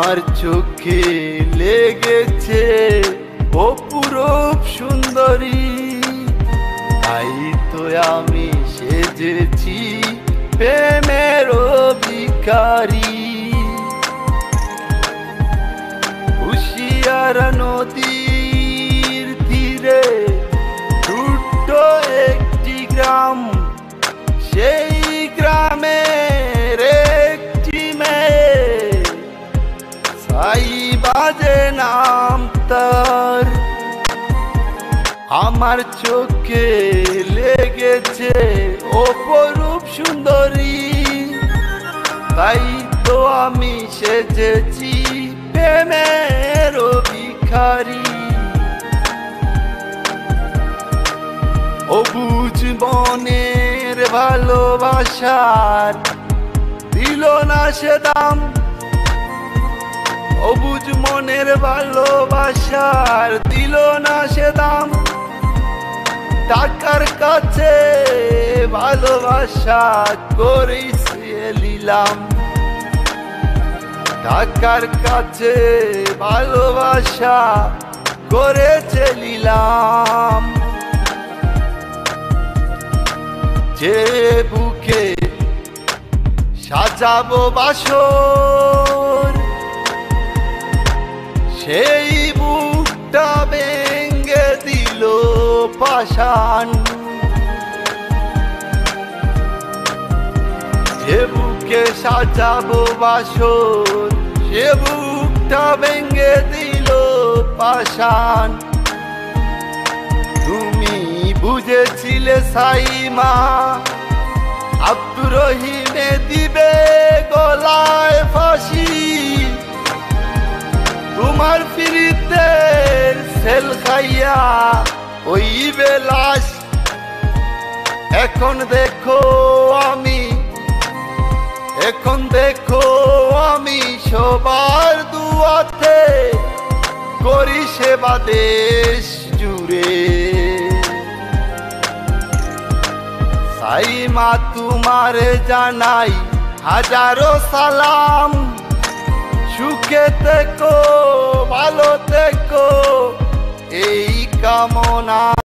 আমার চোখে লেগেছে অপরূপ সুন্দরী, তাই তো আমি সেজেছি প্রেমের ভিখারি। হুশিয়ার নদীর তীরে ছোট্ট একটি গ্রাম, সেই গ্রামের একটি মেয়ে সাইবা যে নাম তার। আমার চোখে লেগেছে অপরূপ সুন্দরী, তাই তো আমি সেজেছি প্রেমের ভিখারি। অবুঝ মনের ভালোবাসার দিল না সে দাম, অবুঝ মনের ভালোবাসার দিল না সে দাম। টাকার কাছে ভালোবাসা করেছে নিলাম, টাকার কাছে ভালোবাসা করেছে নিলাম। যে বুকে সাজাবো বাসর, সেই বুকটা ভেঙে দিল পাষাণ। যে বুকে সাজাবো বাসর, সে বুকটা ভেঙে দিল পাষাণ। তুমি বুঝেছিলে সাইমা আব্দুর রহিমে দিবে গলায় ফাঁসি, তোমার ফিরিতে সেল খাইয়া ওই বেলাস। এখন দেখো আমি সবার দুয়াতে করি সেবা দেশ জুড়ে। সাইমা তোমারে জানাই হাজারো সালাম, সুখে থেকো ভালো থেকো এই কামনা।